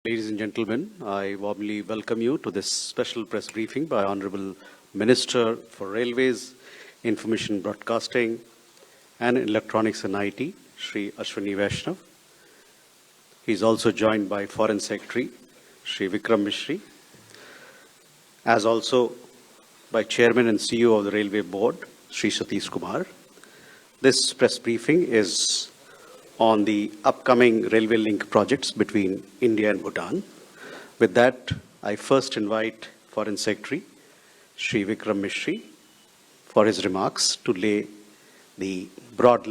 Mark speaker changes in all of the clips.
Speaker 1: Ladies and gentlemen, I warmly welcome you to this special press briefing by Honorable Minister for Railways, Information Broadcasting and Electronics and IT, Shri Ashwini Vaishnaw. He is also joined by Foreign Secretary, Shri Vikram Misri, as also by Chairman and CEO of the Railway Board, Shri Secy Kumar. This press briefing is on the upcoming railway link projects between India and Bhutan. With that, I first invite Foreign Secretary Shri Vikram Misri for his remarks to lay the broad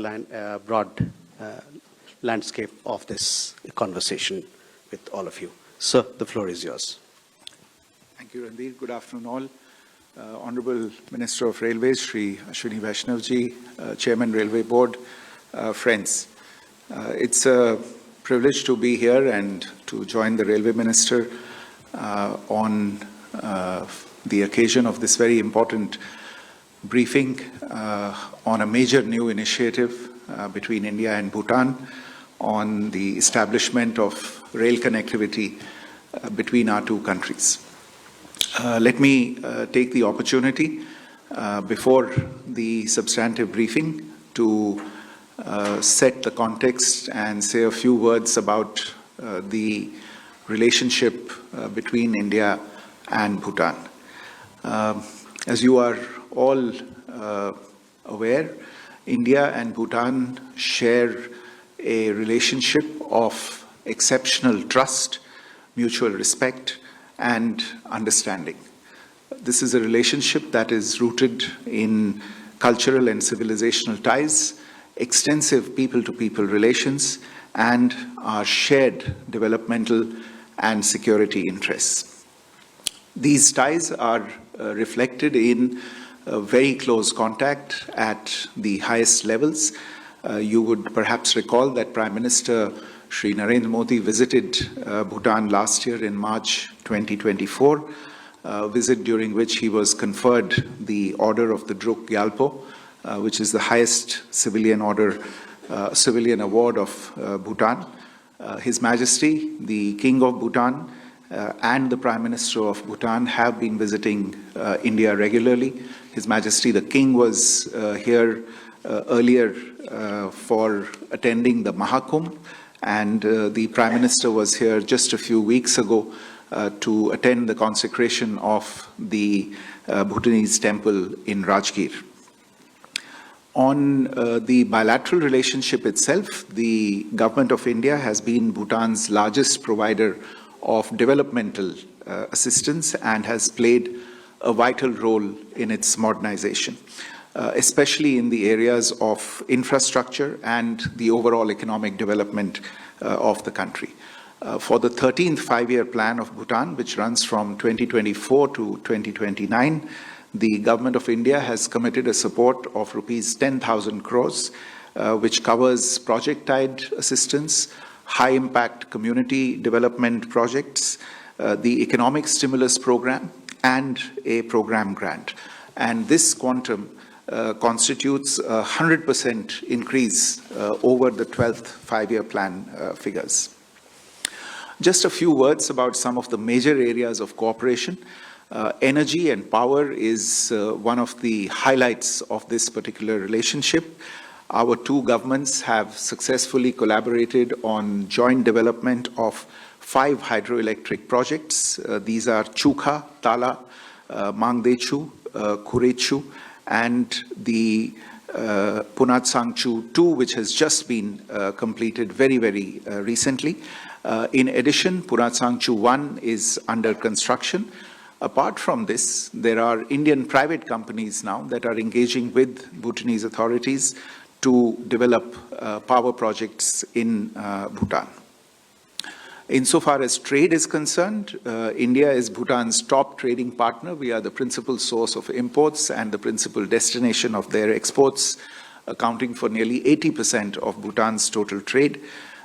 Speaker 1: landscape of this conversation with all of you. Sir, the floor is yours.
Speaker 2: Thank you, Ranveer. Good afternoon, all. Honorable Minister of Railways, Shri Ashwini Vaishnaw ji, Chairman Railway Board, friends. It's a privilege to be here and to join the Railway Minister on the occasion of this very important briefing on a major new initiative between India and Bhutan on the establishment of rail connectivity between our two countries. Let me take the opportunity before the substantive briefing to set the context and say a few words about the relationship between India and Bhutan. As you are all aware, India and Bhutan share a relationship of exceptional trust, mutual respect, and understanding. This is a relationship that is rooted in cultural and civilizational ties, extensive people-to-people relations, and our shared developmental and security interests. These ties are reflected in very close contact at the highest levels. You would perhaps recall that Prime Minister Shri Narendra Modi visited Bhutan last year in March 2024, a visit during which he was conferred the Order of the Druk Gyalpo, which is the highest civilian award of Bhutan. His Majesty, the King of Bhutan, and the Prime Minister of Bhutan have been visiting India regularly. His Majesty, the King, was here earlier for attending the Mahakumbh, and the Prime Minister was here just a few weeks ago to attend the consecration of the Bhutanese temple in Rajgir. On the bilateral relationship itself, the Government of India has been Bhutan's largest provider of developmental assistance and has played a vital role in its modernization, especially in the areas of infrastructure and the overall economic development of the country. For the 13th five-year plan of Bhutan, which runs from 2024 to 2029, the Government of India has committed a support of rupees 10,000 crores, which covers project-tied assistance, high-impact community development projects, the economic stimulus program, and a program grant. And this quantum constitutes a 100% increase over the 12th five-year plan figures. Just a few words about some of the major areas of cooperation. Energy and power is one of the highlights of this particular relationship. Our two governments have successfully collaborated on joint development of 5 hydroelectric projects. These are Chukha, Tala, Mangdechu, Kurechu, and the Punatsangchu 2, which has just been completed very recently. In addition, Punatsangchu 1 is under construction. Apart from this, there are Indian private companies now that are engaging with Bhutanese authorities to develop power projects in Bhutan. Insofar as trade is concerned, India is Bhutan's top trading partner. We are the principal source of imports and the principal destination of their exports, accounting for nearly 80% of Bhutan's total trade.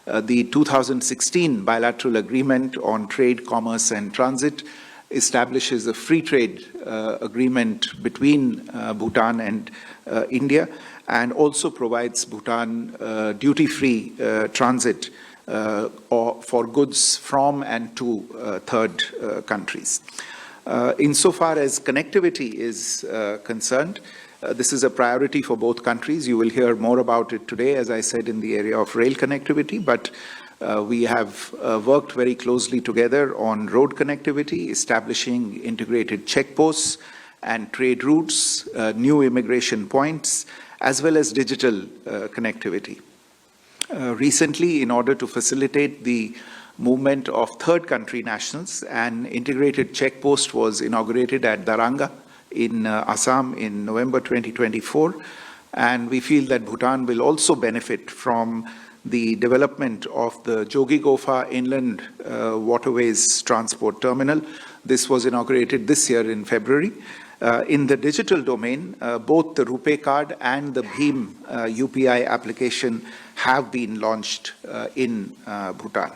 Speaker 2: The 2016 bilateral agreement on trade, commerce, and transit establishes a free trade agreement between Bhutan and India, and also provides Bhutan duty-free transit or for goods from and to third countries. Insofar as connectivity is concerned, this is a priority for both countries. You will hear more about it today, as I said, in the area of rail connectivity, but we have worked very closely together on road connectivity, establishing integrated checkposts and trade routes, new immigration points, as well as digital connectivity. Recently, in order to facilitate the movement of third country nationals, an integrated checkpost was inaugurated at Daranga in Assam in November 2024. And we feel that Bhutan will also benefit from the development of the Jogi-Gofa Inland Waterways Transport Terminal. This was inaugurated this year in February. In the digital domain, both the RuPay card and the Bhim UPI application have been launched in Bhutan.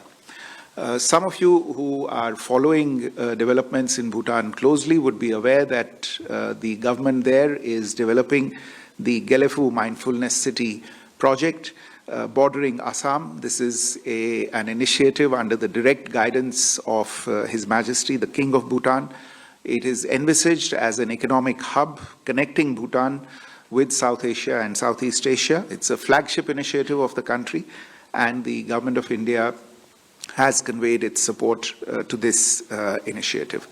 Speaker 2: Some of you who are following developments in Bhutan closely would be aware that the government there is developing the Gelefu Mindfulness City project bordering Assam. This is an initiative under the direct guidance of His Majesty, the King of Bhutan. It is envisaged as an economic hub connecting Bhutan with South Asia and Southeast Asia. It's a flagship initiative of the country, and the Government of India has conveyed its support to this initiative.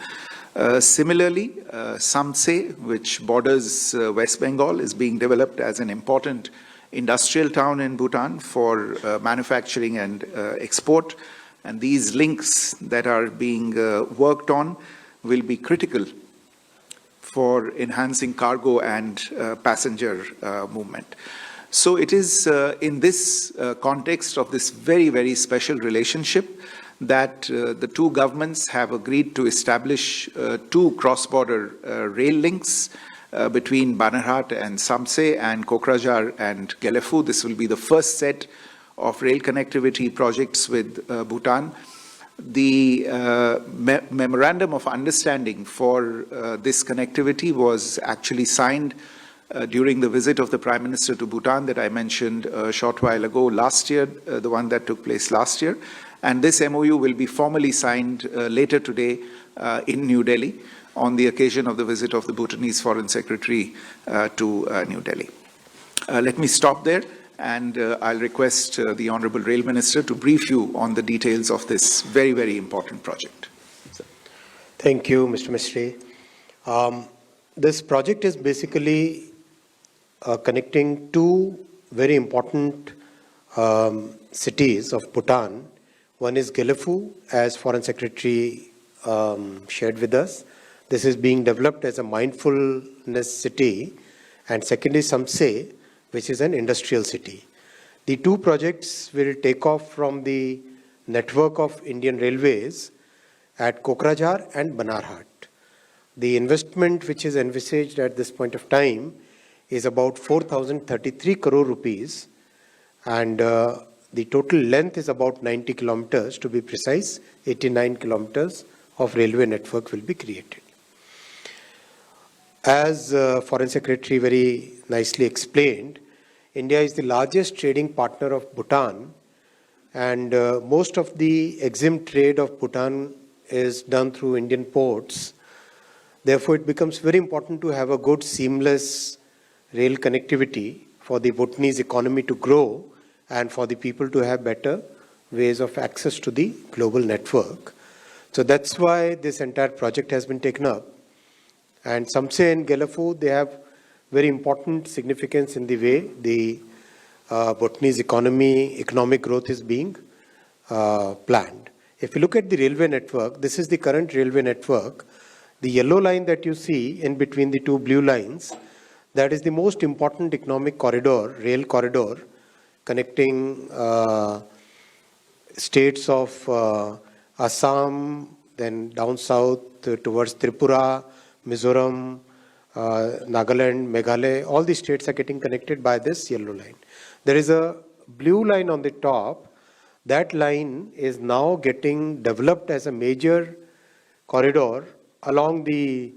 Speaker 2: Similarly, Secy, which borders West Bengal, is being developed as an important industrial town in Bhutan for manufacturing and export. And these links that are being worked on will be critical for enhancing cargo and passenger movement. So it is in this context of this very, very special relationship that the two governments have agreed to establish two cross-border rail links between Banarhat and Secy and Kokrajhar and Gelefu. This will be the first set of rail connectivity projects with Bhutan. The memorandum of understanding for this connectivity was actually signed during the visit of the Prime Minister to Bhutan that I mentioned a short while ago last year, the one that took place last year. And this MOU will be formally signed later today in New Delhi on the occasion of the visit of the Bhutanese Foreign Secretary to New Delhi. Let me stop there, and I'll request the Honorable Rail Minister to brief you on the details of this very, very important project.
Speaker 3: Thank you, Mr. Misri. This project is basically connecting two very important cities of Bhutan. One is Gelefu, as Foreign Secretary shared with us. This is being developed as a mindfulness city. And second is Secy, which is an industrial city. The two projects will take off from the network of Indian Railways at Kokrajhar and Banarhat. The investment which is envisaged at this point of time is about 4,033 crore rupees, and the total length is about 90 kilometers, to be precise. 89 kilometers of railway network will be created. As Foreign Secretary very nicely explained, India is the largest trading partner of Bhutan, and most of the EXIM trade of Bhutan is done through Indian ports. Therefore, it becomes very important to have a good seamless rail connectivity for the Bhutanese economy to grow and for the people to have better ways of access to the global network. So that's why this entire project has been taken up. And Secy and Gelefu, they have very important significance in the way the Bhutanese economic growth is being planned. If you look at the railway network, this is the current railway network. The yellow line that you see in between the two blue lines, that is the most important economic corridor, rail corridor, connecting states of Assam, then down south towards Tripura, Mizoram, Nagaland, Meghalaya. All the states are getting connected by this yellow line. There is a blue line on the top. That line is now getting developed as a major corridor along the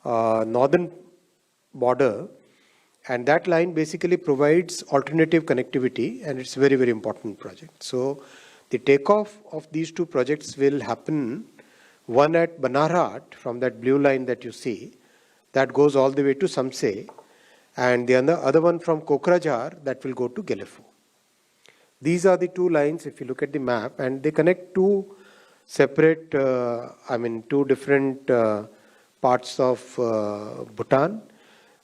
Speaker 3: northern border, and that line basically provides alternative connectivity, and it's a very, very important project. So The takeoff of these two projects will happen, one at Banarhat from that blue line that you see, that goes all the way to Samse, and the other one from Kokrajhar that will go to Gelefu. These are the two lines if you look at the map, and they connect two separate, two different parts of Bhutan.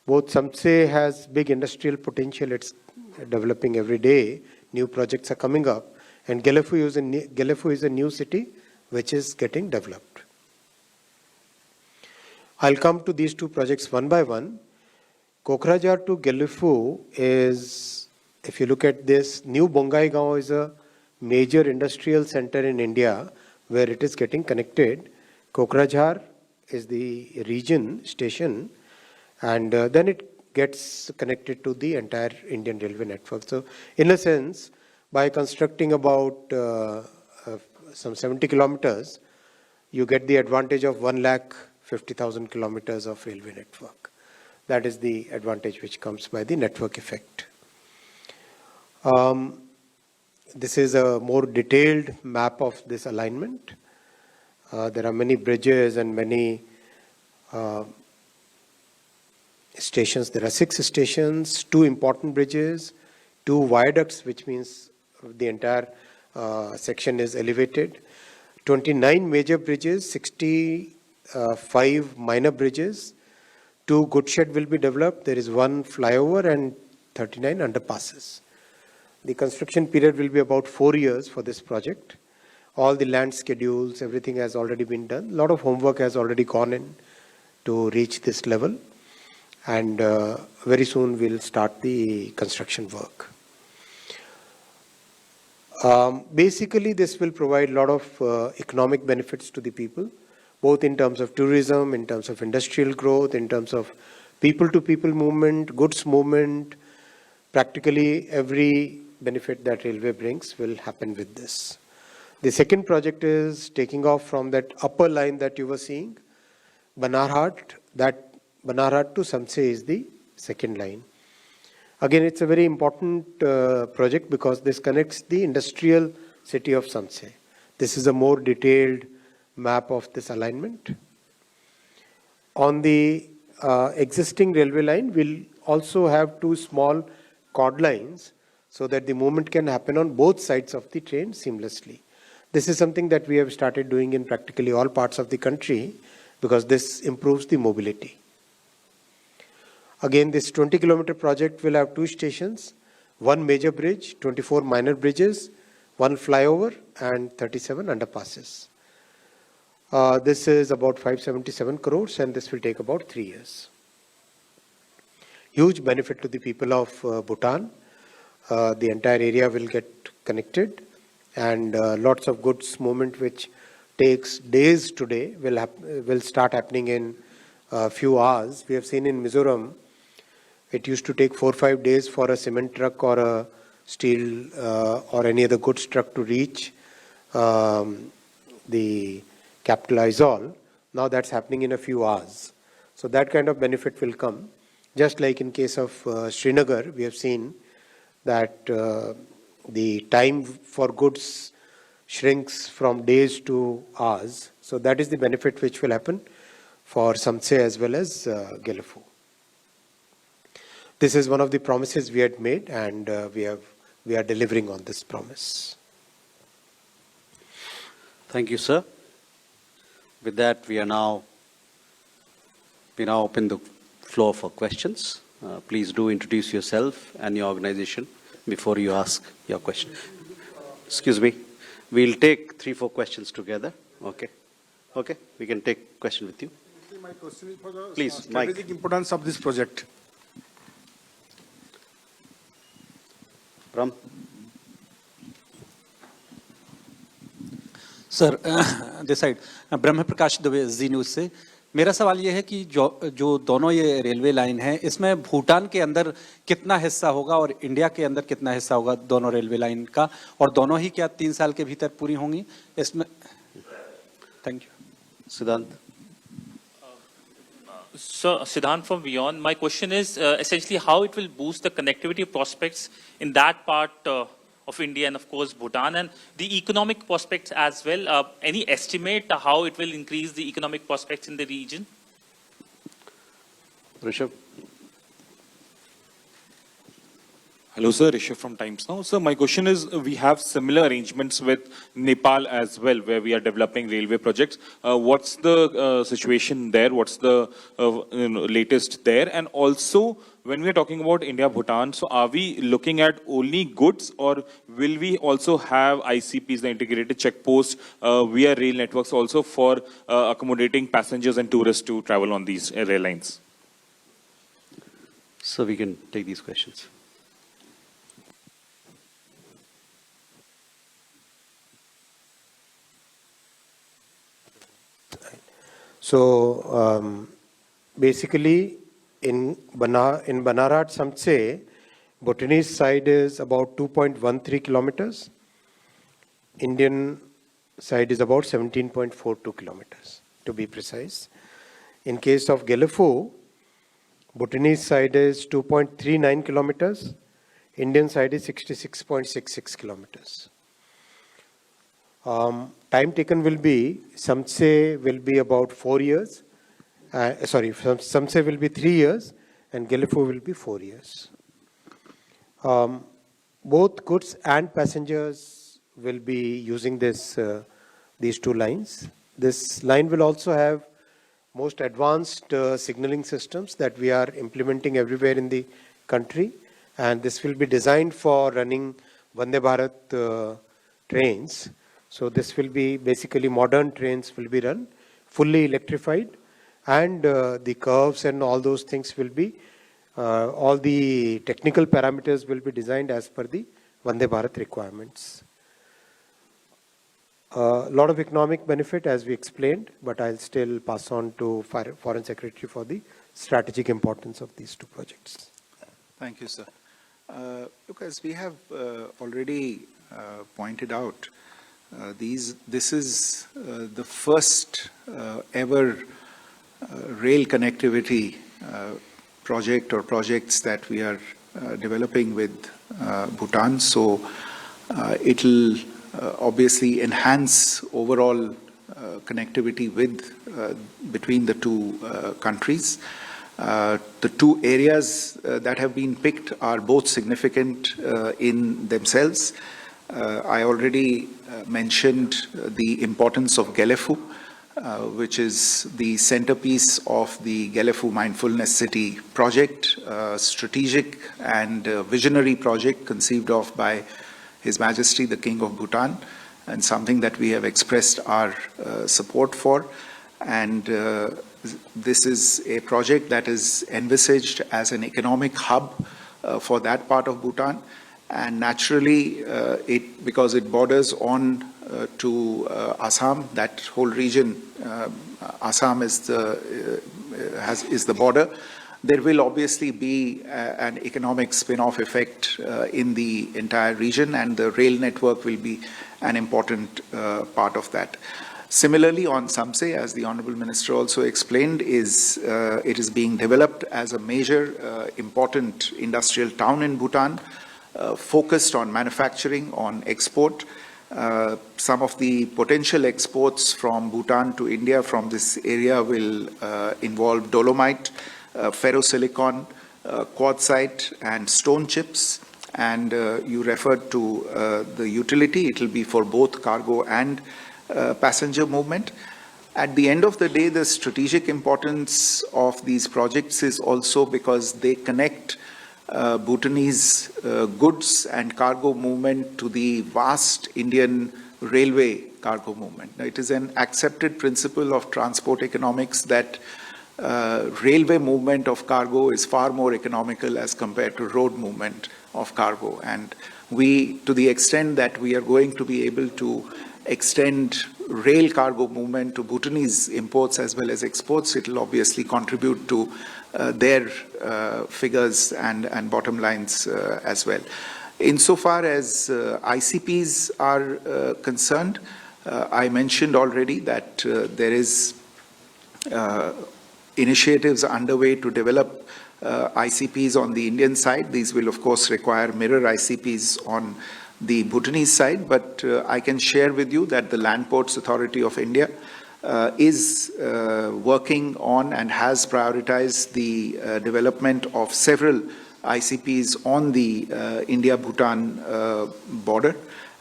Speaker 3: Both Samse has big industrial potential, it's developing every day, new projects are coming up, and Gelefu is a new city which is getting developed. I'll come to these two projects one by one. Kokrajhar to Gelefu is, if you look at this, New Bongaigaon is a major industrial center in India where it is getting connected. Kokrajhar is the region station, and then it gets connected to the entire Indian railway network. So in a sense, by constructing about some 70 kilometers, you get the advantage of 150,000 kilometers of railway network. That is the advantage which comes by the network effect. This is a more detailed map of this alignment. There are many bridges and many stations. There are 6 stations, 2 important bridges, 2 viaducts, which means the entire section is elevated, 29 major bridges, 65 minor bridges, 2 goods shed will be developed. There is 1 flyover and 39 underpasses. The construction period will be about 4 years for this project. All the land schedules, everything has already been done. A lot of homework has already gone in to reach this level. And very soon we'll start the construction work. Basically, this will provide a lot of economic benefits to the people, both in terms of tourism, in terms of industrial growth, in terms of people-to-people movement, goods movement. Practically every benefit that railway brings will happen with this. The second project is taking off from that upper line that you were seeing, Banarhat. That Banarhat to Samse is the second line. Again, it's a very important project because this connects the industrial city of Samse. This is a more detailed map of this alignment. On the existing railway line, we'll also have 2 small cord lines so that the movement can happen on both sides of the train seamlessly. This is something that we have started doing in practically all parts of the country because this improves the mobility. Again, this 20-kilometer project will have 2 stations, 1 major bridge, 24 minor bridges, 1 flyover, and 37 underpasses. This is about 577 crores, and this will take about 3 years. Huge benefit to the people of Bhutan. The entire area will get connected, and lots of goods movement, which takes days today, will start happening in a few hours. We have seen in Mizoram, it used to take 4 or 5 days for a cement truck or a steel or any other goods truck to reach the capital Aizawl. Now that's happening in a few hours. So that kind of benefit will come. Just like in case of Srinagar, we have seen that the time for goods shrinks from days to hours. So that is the benefit which will happen for Samse as well as Gelefu. This is one of the promises we had made, and we are delivering on this promise.
Speaker 1: Thank you, sir. With that, we now open the floor for questions. Please do introduce yourself and your organization before you ask your question. Excuse me. We'll take 3-4 questions together. Okay. Okay. We can take question with you.
Speaker 4: My question is for the
Speaker 1: strategic
Speaker 4: importance of this project.
Speaker 1: Ram.
Speaker 5: Sir this side Brahma Prakash Dubey ji news से मेरा सवाल ये है कि जो दोनों ये railway line है इसमें भूटान के अंदर कितना हिस्सा होगा और इंडिया के अंदर कितना हिस्सा होगा दोनों रेलवे लाइन का, और दोनों ही क्या 3 साल के भीतर पूरी होंगी इसमें? Thank you.
Speaker 1: Siddhant.
Speaker 6: So, Siddhant from Beyond, my question is essentially how it will boost the connectivity prospects in that part of India and of course Bhutan, and the economic prospects as well. Any estimate how it will increase the economic prospects in the region?
Speaker 1: Rishabh?
Speaker 7: Hello, sir. Rishabh from Times Now. Sir, my question is, we have similar arrangements with Nepal as well, where we are developing railway projects. What's the situation there? What's the latest there? And also, when we are talking about India-Bhutan, so are we looking at only goods, or will we also have ICPs, the integrated checkposts, via rail networks also for accommodating passengers and tourists to travel on these rail lines?
Speaker 1: So we can take these questions.
Speaker 3: So basically in Banarat Samtse, Bhutanese side is about 2.13 kilometers. Indian side is about 17.42 kilometers, to be precise. In case of Gelefu, Bhutanese side is 2.39 kilometers. Indian side is 66.66 kilometers. Time taken will be, Samtse will be about 4 years. Samtse will be 3 years and Gelefu will be 4 years. Both goods and passengers will be using these two lines. This line will also have most advanced signaling systems that we are implementing everywhere in the country, and this will be designed for running Vande Bharat trains. So this will be basically modern trains will be run fully electrified, and the curves and all those things will be, all the technical parameters will be designed as per the Vande Bharat requirements. A lot of economic benefit as we explained, but I'll still pass on to Foreign Secretary for the strategic importance of these two projects.
Speaker 2: Thank you, sir. Look, as we have already pointed out, this is the first ever rail connectivity project or projects that we are developing with Bhutan. So it'll obviously enhance overall connectivity between the two countries. The two areas that have been picked are both significant in themselves. I already mentioned the importance of Gelefu, which is the centerpiece of the Gelefu Mindfulness City project, a strategic and visionary project conceived of by His Majesty the King of Bhutan, and something that we have expressed our support for. And this is a project that is envisaged as an economic hub for that part of Bhutan. And naturally, because it borders on to Assam, that whole region, Assam is the border. There will obviously be an economic spin-off effect in the entire region, and the rail network will be an important part of that. Similarly, on Samtse, as the Honorable Minister also explained, it is being developed as a major important industrial town in Bhutan, focused on manufacturing, on export. Some of the potential exports from Bhutan to India from this area will involve dolomite, ferrosilicon, quartzite, and stone chips. And you referred to the utility. It will be for both cargo and passenger movement. At the end of the day, the strategic importance of these projects is also because they connect Bhutanese goods and cargo movement to the vast Indian railway cargo movement. Now, it is an accepted principle of transport economics that railway movement of cargo is far more economical as compared to road movement of cargo. And we, to the extent that we are going to be able to extend rail cargo movement to Bhutanese imports as well as exports, it will obviously contribute to their figures and bottom lines as well. Insofar as ICPs are concerned, I mentioned already that there is initiatives underway to develop ICPs on the Indian side. These will, of course, require mirror ICPs on the Bhutanese side, but I can share with you that the Land Ports Authority of India is working on and has prioritized the development of several ICPs on the India-Bhutan border.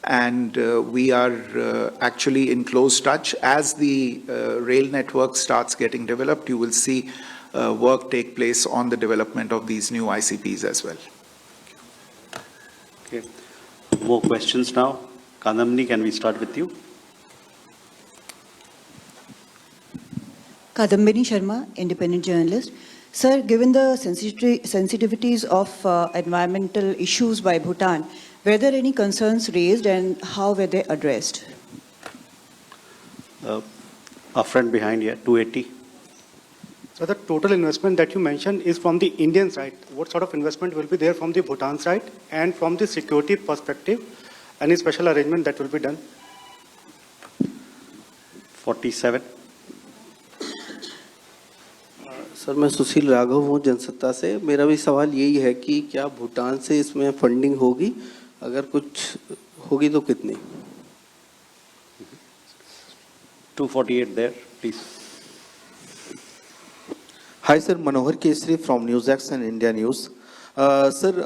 Speaker 2: And we are actually in close touch. As the rail network starts getting developed, you will see work take place on the development of these new ICPs as well.
Speaker 1: Okay. More questions now. Kadamini, can we start with you?
Speaker 8: Kadambini Sharma, independent journalist. Sir, given the sensitivities of environmental issues by Bhutan, were there any concerns raised and how were they addressed?
Speaker 1: Our friend behind here, 280.
Speaker 4: So the total investment that you mentioned is from the Indian side. What sort of investment will be there from the Bhutan side? And from the security perspective, any special arrangement that will be done?
Speaker 1: 47.
Speaker 9: Sir मैं सुशील राघव हूँ जनसत्ता से। मेरा भी सवाल यही है कि क्या भूटान से इसमें फंडिंग होगी, अगर कुछ होगी तो कितनी?
Speaker 1: 248 there, please.
Speaker 10: Hi sir, Manohar Kesri from NewsX and India News. Sir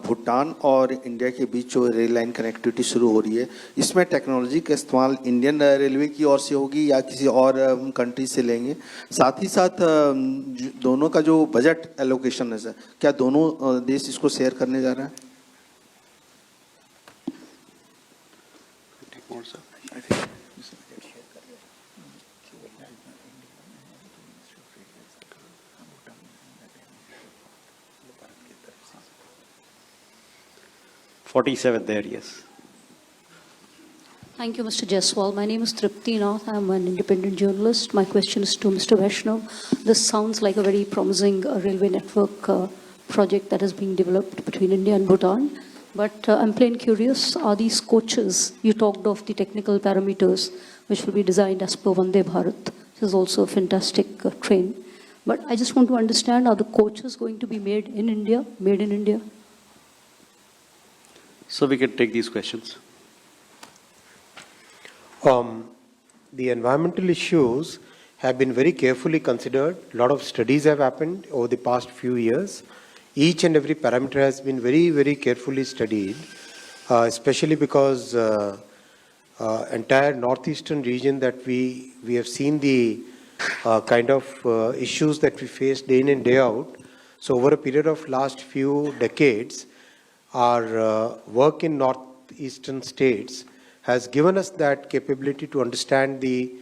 Speaker 10: Bhutan और इंडिया के बीच जो रेल लाइन कनेक्टिविटी शुरू हो रही है, इसमें टेक्नोलॉजी का इस्तेमाल इंडियन रेलवे की ओर से होगी या किसी और कंट्री से लेंगे? साथ ही साथ दोनों का जो बजट एलोकेशन है सर, क्या दोनों देश इसको शेयर करने जा रहे हैं?
Speaker 1: There, yes.
Speaker 11: Thank you, Mr. Jaiswal. My name is Tripti Nath. I'm an independent journalist. My question is to Mr. Vaishnaw. This sounds like a very promising railway network project that is being developed between India and Bhutan. But I'm plain curious, are these coaches, you talked of the technical parameters, which will be designed as per Vande Bharat. This is also a fantastic train. But I just want to understand, are the coaches going to be made in India?
Speaker 1: So we can take these questions.
Speaker 3: The environmental issues have been very carefully considered. A lot of studies have happened over the past few years. Each and every parameter has been very, very carefully studied, especially because entire northeastern region that we have seen the kind of issues that we face day in and day out. So over a period of last few decades, our work in northeastern states has given us that capability to understand the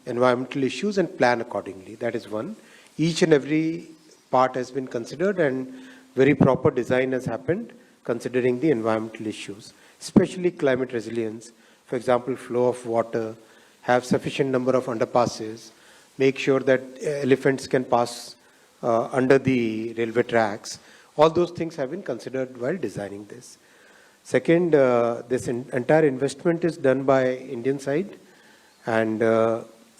Speaker 3: environmental issues and plan accordingly. That is one. Each and every part has been considered and very proper design has happened considering the environmental issues, especially climate resilience. For example, flow of water, have sufficient number of underpasses, make sure that elephants can pass under the railway tracks. All those things have been considered while designing this. Second, this entire investment is done by Indian side, and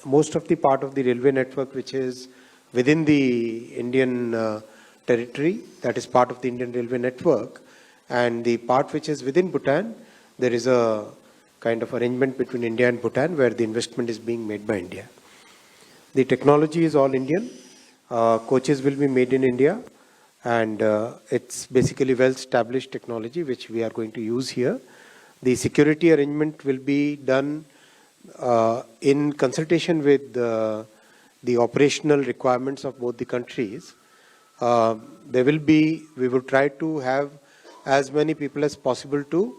Speaker 3: most of the part of the railway network which is within the Indian territory, that is part of the Indian railway network, and the part which is within Bhutan, there is a kind of arrangement between India and Bhutan where the investment is being made by India. The technology is all Indian. Coaches will be made in India. And it's basically well-established technology which we are going to use here. The security arrangement will be done in consultation with the operational requirements of both the countries. We will try to have as many people as possible to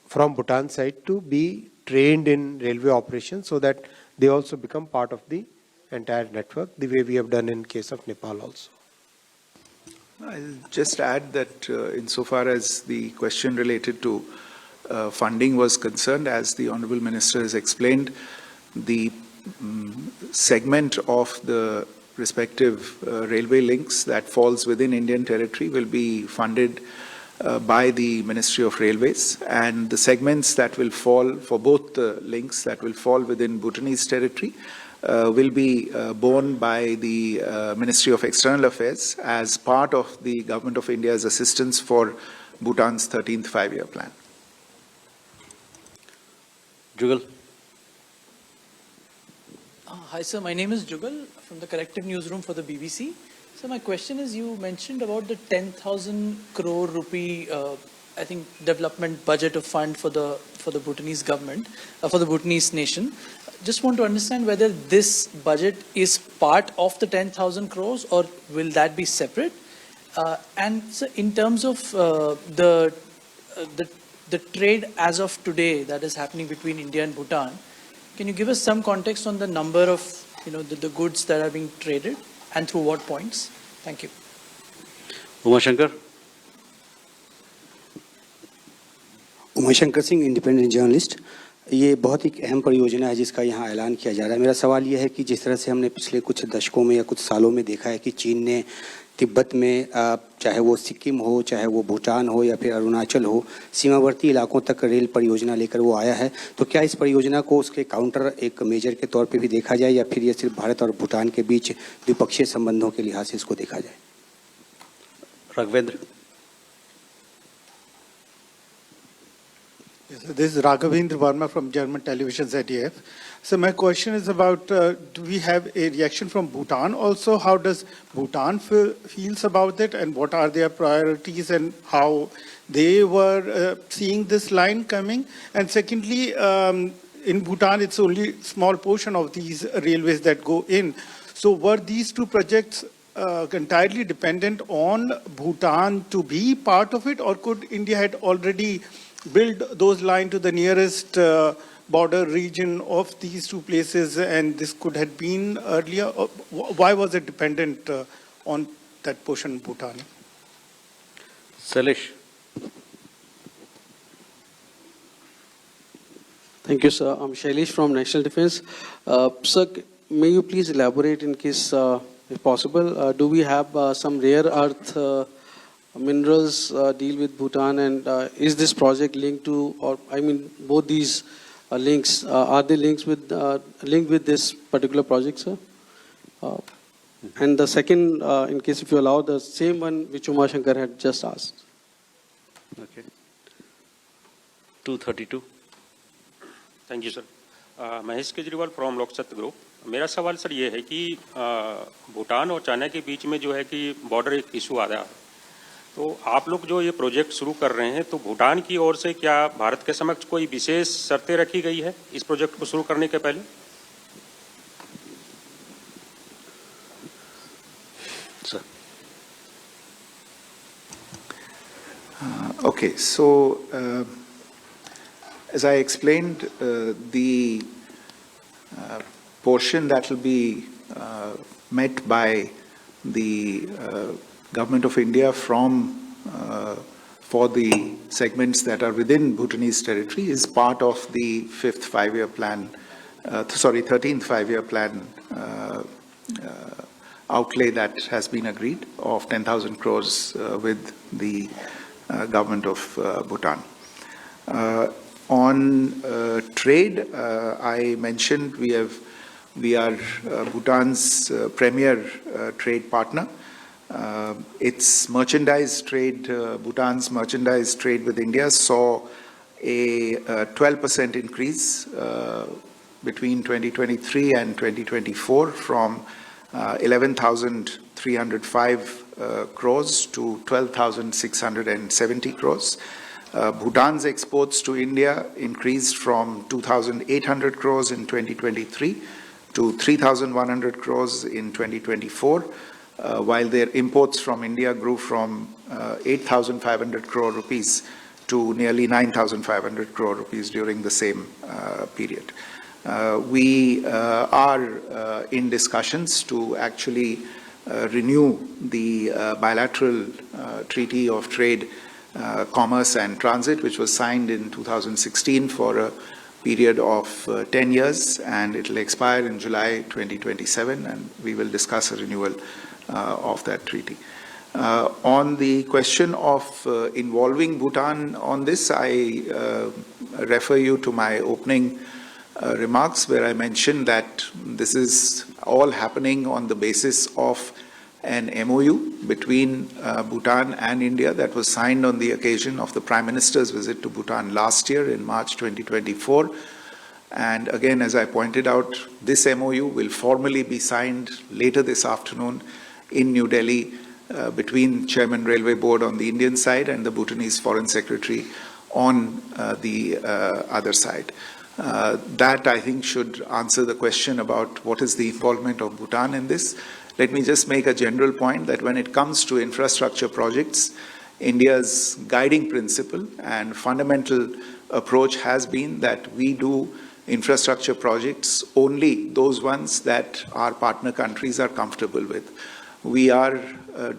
Speaker 3: from Bhutan side to be trained in railway operations so that they also become part of the entire network, the way we have done in case of Nepal also.
Speaker 2: I'll just add that insofar as the question related to funding was concerned, as the Honorable Minister has explained, the segment of the respective railway links that falls within Indian territory will be funded by the Ministry of Railways, and the segments that will fall for both the links that will fall within Bhutanese territory will be borne by the Ministry of External Affairs as part of the Government of India's assistance for Bhutan's 13th five-year plan.
Speaker 1: Jugal.
Speaker 12: Hi, sir. My name is Jugal from the Corrective Newsroom for the BBC. So my question is, you mentioned about the 10,000 crore rupee, I think, development budget of fund for the Bhutanese government, for the Bhutanese nation. Just want to understand whether this budget is part of the 10,000 crores or will that be separate? And so in terms of the trade as of today that is happening between India and Bhutan, can you give us some context on the number of the goods that are being traded and through what points? Thank you.
Speaker 1: Uma Shankar.
Speaker 13: Uma Shankar Singh, independent journalist. ये बहुत ही अहम परियोजना है जिसका यहाँ ऐलान किया जा रहा है। मेरा सवाल ये है कि जिस तरह से हमने पिछले कुछ दशकों में या कुछ सालों में देखा है कि चीन ने तिब्बत में, चाहे वो सिक्किम हो, चाहे वो भूटान हो या फिर अरुणाचल हो, सीमावर्ती इलाकों तक रेल परियोजना लेकर वो आया है, तो क्या इस परियोजना को उसके काउंटर एक मेजर के तौर पे भी देखा जाए या फिर ये सिर्फ भारत और भूटान के बीच द्विपक्षीय संबंधों के लिहाज से इसको देखा जाए?
Speaker 1: Raghavendra.
Speaker 14: Yes, this is Raghavendra Verma from German television ZDF. So my question is about, do we have a reaction from Bhutan also? How does Bhutan feels about it, and what are their priorities and how they were seeing this line coming? And secondly, in Bhutan, it's only small portion of these railways that go in. So were these two projects entirely dependent on Bhutan to be part of it, or could India had already build those lines to the nearest border region of these two places, and this could have been earlier? Why was it dependent on that portion of Bhutan?
Speaker 1: Salish.
Speaker 9: Thank you, sir. I'm Shailesh from National Defense. Sir, may you please elaborate in case, if possible, do we have some rare earth minerals deal with Bhutan, and is this project linked to, or I mean, both these links, are they linked with this particular project, sir? And the second, in case if you allow, the same one which Uma Shankar had just asked.
Speaker 1: Okay. 232.
Speaker 15: Thank you sir. Mahesh Kejriwal from Loksatta group. मेरा सवाल sir ये है कि भूटान और China के बीच में जो है कि बॉर्डर एक इशू आ रहा है, तो आप लोग जो ये प्रोजेक्ट शुरू कर रहे हैं, तो भूटान की ओर से क्या भारत के समक्ष कोई विशेष शर्तें रखी गई है इस प्रोजेक्ट को शुरू करने के पहले?
Speaker 1: Sir.
Speaker 2: Okay, so as I explained, the portion that will be met by the Government of India from for the segments that are within Bhutanese territory is part of the 13th five-year plan outlay that has been agreed of 10,000 crores with the government of Bhutan. On trade, I mentioned we are Bhutan's premier trade partner. Its merchandise trade, Bhutan's merchandise trade with India saw a 12% increase between 2023 and 2024 from 11,305 crores to 12,670 crores. Bhutan's exports to India increased from 2,800 crores in 2023 to 3,100 crores in 2024, while their imports from India grew from 8,500 crore rupees to nearly 9,500 crore rupees during the same period. We are in discussions to actually renew the bilateral treaty of trade, commerce and transit, which was signed in 2016 for a period of 10 years, and it will expire in July 2027, and we will discuss a renewal of that treaty. On the question of involving Bhutan on this, I refer you to my opening remarks where I mentioned that this is all happening on the basis of an MOU between Bhutan and India that was signed on the occasion of the Prime Minister's visit to Bhutan last year in March 2024. And again, as I pointed out, this MOU will formally be signed later this afternoon in New Delhi between Chairman Railway Board on the Indian side and the Bhutanese Foreign Secretary on the other side. That, I think, should answer the question about what is the involvement of Bhutan in this. Let me just make a general point that when it comes to infrastructure projects, India's guiding principle and fundamental approach has been that we do infrastructure projects only those ones that our partner countries are comfortable with. We are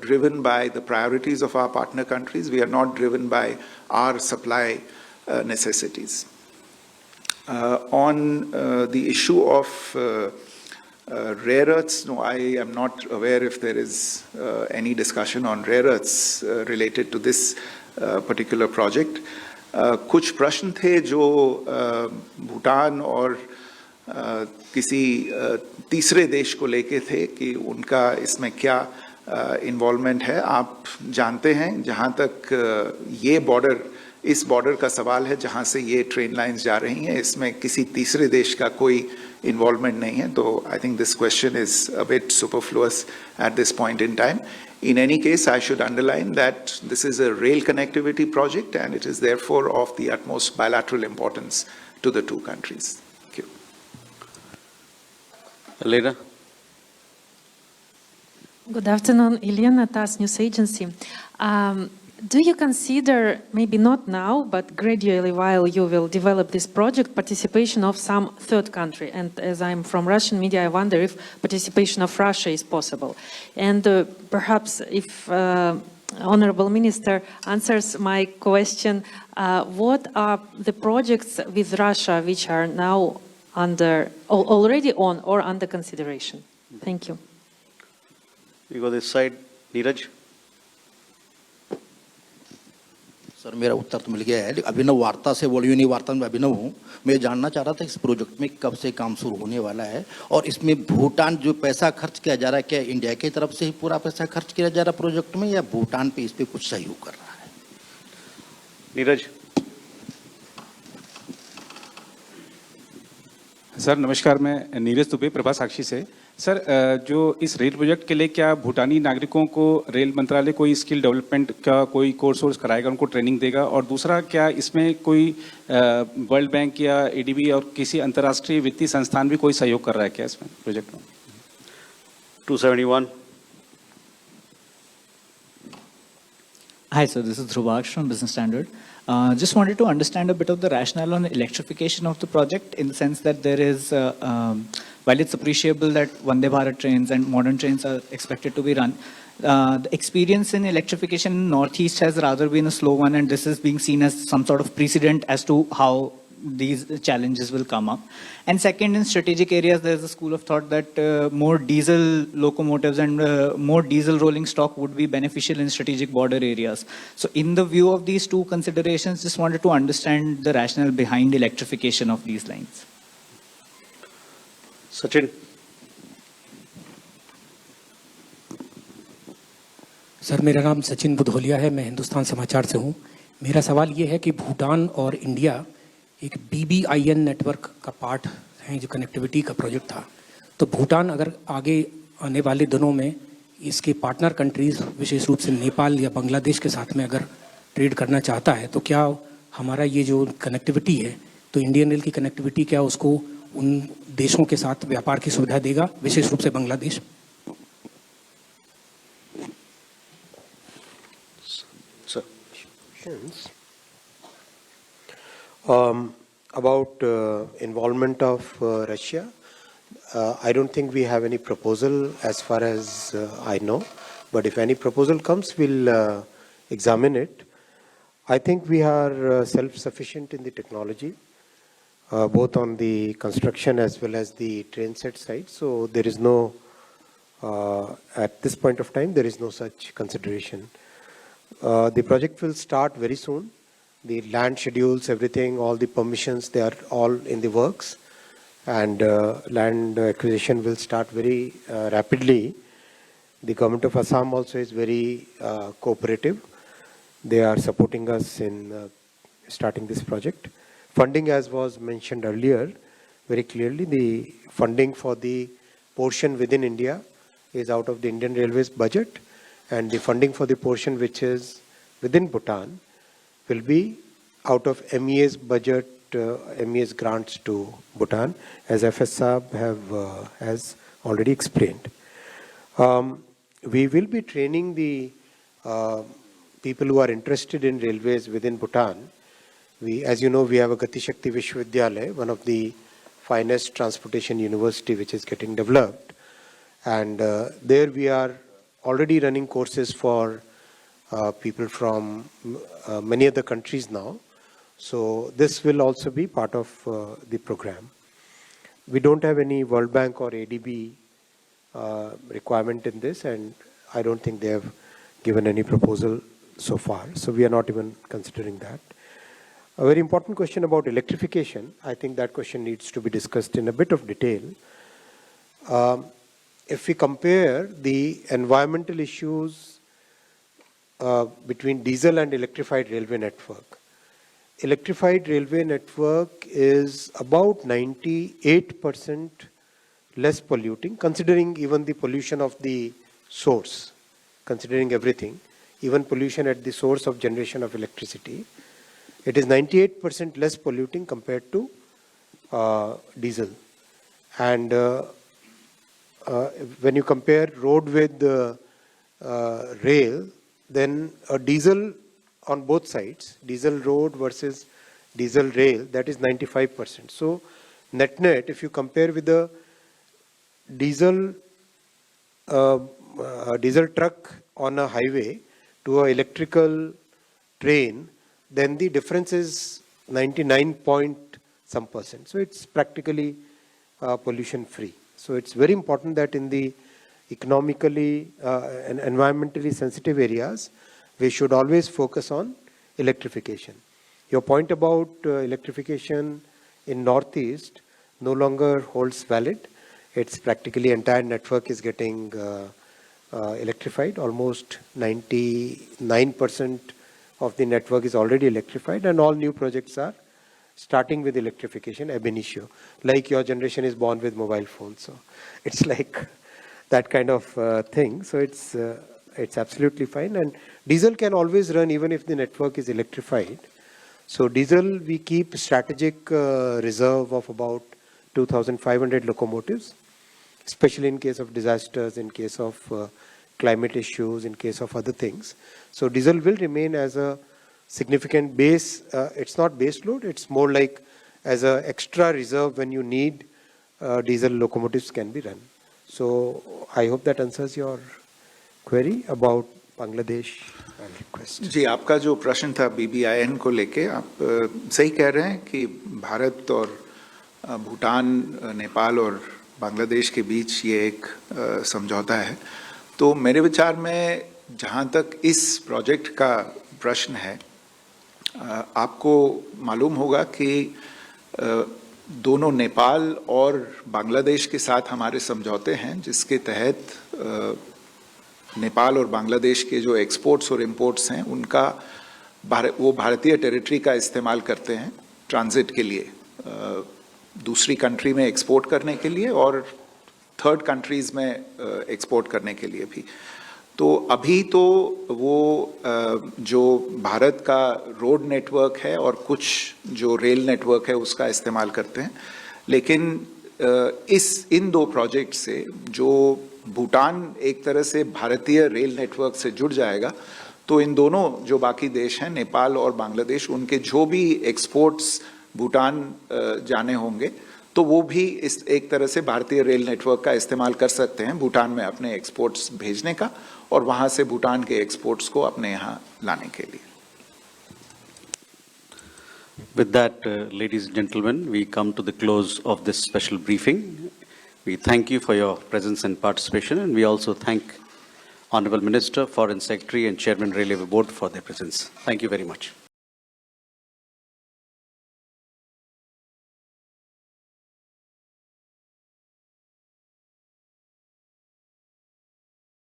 Speaker 2: driven by the priorities of our partner countries. We are not driven by our supply necessities. On the issue of rare earths, no, I am not aware if there is any discussion on rare earths related to this particular project. कुछ प्रश्न थे जो भूटान और किसी तीसरे देश को लेके थे कि उनका इसमें क्या इन्वॉल्वमेंट है. आप जानते हैं जहाँ तक ये बॉर्डर, इस बॉर्डर का सवाल है जहाँ से ये ट्रेन लाइंस जा रही हैं, इसमें किसी तीसरे देश का कोई involvement nahi hai. So I think this question is a bit superfluous at this point in time. In any case, I should underline that this is a rail connectivity project and it is therefore of the utmost bilateral importance to the two countries. Thank you.
Speaker 1: Elena.
Speaker 16: Good afternoon, Elena, TASS News Agency. Do you consider, maybe not now, but gradually while you will develop this project, participation of some third country? And as I'm from Russian media, I wonder if participation of Russia is possible. And perhaps if Honorable Minister answers my question, what are the projects with Russia which are now already on or under consideration? Thank you.
Speaker 1: You go this side, Neeraj.
Speaker 17: Sir मेरा उत्तर तो मिल गया है. अभिनव वार्ता से बोलियो नहीं, वार्ता में अभिनव हूँ. मैं जानना चाह रहा था इस प्रोजेक्ट में कब से काम शुरू होने वाला है और इसमें भूटान जो पैसा खर्च किया जा रहा है, क्या इंडिया की तरफ से ही पूरा पैसा खर्च किया जा रहा है प्रोजेक्ट में या भूटान पे इस पे कुछ सहयोग कर रहा है?
Speaker 1: नीरज.
Speaker 5: सर नमस्कार, मैं नीरज दुबे प्रभा साक्षी से. सर जो इस रेल प्रोजेक्ट के लिए क्या भूटानी नागरिकों को रेल मंत्रालय कोई स्किल डेवलपमेंट का कोई कोर्स कराएगा, उनको ट्रेनिंग देगा? और दूसरा, क्या इसमें कोई वर्ल्ड बैंक या एडीबी और किसी अंतर्राष्ट्रीय वित्तीय संस्थान भी कोई सहयोग कर रहा है क्या इसमें प्रोजेक्ट में?
Speaker 1: 271.
Speaker 18: Hi sir, this is Dhruvaksh from Business Standard. Just wanted to understand a bit of the rationale on electrification of the project, in the sense that there is, while it's appreciable that Vande Bharat trains and modern trains are expected to be run, the experience in electrification in Northeast has rather been a slow one, and this is being seen as some sort of precedent as to how these challenges will come up. And second, in strategic areas, there's a school of thought that more diesel locomotives and more diesel rolling stock would be beneficial in strategic border areas. So in the view of these two considerations, just wanted to understand the rationale behind electrification of these lines.
Speaker 1: Sachin.
Speaker 19: Sir मेरा नाम सचिन बुधोलिया है, मैं हिंदुस्तान समाचार से हूँ. मेरा सवाल ये है कि भूटान और इंडिया एक BBIN नेटवर्क का पार्ट है, जो कनेक्टिविटी का प्रोजेक्ट था. तो भूटान अगर आगे आने वाले दिनों में इसके पार्टनर कंट्रीज, विशेष रूप से नेपाल या बांग्लादेश के साथ में अगर ट्रेड करना चाहता है, तो क्या हमारा ये जो कनेक्टिविटी है, तो इंडियन रेल की कनेक्टिविटी क्या उसको उन देशों के साथ व्यापार की सुविधा देगा, विशेष रूप से Bangladesh?
Speaker 3: About involvement of Russia, I don't think we have any proposal as far as I know, but if any proposal comes, we'll examine it. I think we are self-sufficient in the technology, both on the construction as well as the train set side, so there is no, at this point of time, there is no such consideration. The project will start very soon. The land schedules, everything, all the permissions, they are all in the works, and land acquisition will start very rapidly. The government of Assam also is very cooperative. They are supporting us in starting this project. Funding, as was mentioned earlier, very clearly. The funding for the portion within India is out of the Indian Railways budget, and the funding for the portion which is within Bhutan will be out of MEA's budget, MEA's grants to Bhutan, as FS Saab has already explained. We will be training the people who are interested in railways within Bhutan. As you know, we have a Gati Shakti Vishwavidyalaya, one of the finest transportation university which is getting developed. And there we are already running courses for people from many other countries now. So this will also be part of the program. We don't have any World Bank or ADB requirement in this, and I don't think they have given any proposal so far. So we are not even considering that. A very important question about electrification. I think that question needs to be discussed in a bit of detail. If we compare the environmental issues between diesel and electrified railway network, electrified railway network is about 98% less polluting, considering even the pollution of the source, considering everything, even pollution at the source of generation of electricity. It is 98% less polluting compared to diesel. And when you compare road with rail, then a diesel on both sides, diesel road versus diesel rail, that is 95%. So net, if you compare with the diesel diesel truck on a highway to an electrical train, then the difference is 99 point some percent. So it's practically pollution free. So it's very important that in the economically and environmentally sensitive areas, we should always focus on electrification. Your point about electrification in Northeast no longer holds valid. It's practically entire network is getting electrified. Almost 99% of the network is already electrified, and all new projects are starting with electrification ab initio. Like your generation is born with mobile phones, so it's like that kind of thing. So it's absolutely fine, and diesel can always run even if the network is electrified. So diesel, we keep strategic reserve of about 2,500 locomotives, especially in case of disasters, in case of climate issues, in case of other things. So diesel will remain as a significant base. It's not base load, it's more like as an extra reserve when you need diesel locomotives can be run. So I hope that answers your query about Bangladesh request.
Speaker 2: जी, आपका जो प्रश्न था BBIN को लेके, आप सही कह रहे हैं कि भारत और भूटान, नेपाल और बांग्लादेश के बीच ये एक समझौता है. तो मेरे विचार में जहाँ तक इस प्रोजेक्ट का प्रश्न है, आपको मालूम होगा कि दोनों नेपाल और बांग्लादेश के साथ हमारे समझौते हैं, जिसके तहत नेपाल और बांग्लादेश के जो एक्सपोर्ट्स और इंपोर्ट्स हैं उनका वो भारतीय टेरिटरी का इस्तेमाल करते हैं ट्रांजिट के लिए, दूसरी कंट्री में एक्सपोर्ट करने के लिए और थर्ड कंट्रीज़ में एक्सपोर्ट करने के लिए भी. तो अभी तो वो जो भारत का रोड नेटवर्क है और कुछ जो रेल नेटवर्क है उसका इस्तेमाल करते हैं, लेकिन इन दो प्रोजेक्ट से जो भूटान एक तरह से भारतीय रेल नेटवर्क से जुड़ जाएगा, तो इन दोनों जो बाकी देश हैं नेपाल और बांग्लादेश, उनके जो भी एक्सपोर्ट्स भूटान जाने होंगे तो वो भी इस एक तरह से भारतीय रेल नेटवर्क का इस्तेमाल कर सकते हैं भूटान में अपने एक्सपोर्ट्स भेजने का और वहां से भूटान के एक्सपोर्ट्स को अपने यहाँ लाने के लिए.
Speaker 1: With that, ladies and gentlemen, we come to the close of this special briefing. We thank you for your presence and participation, and we also thank Honorable Minister, Foreign Secretary and Chairman Railway Board for their presence. Thank you very much.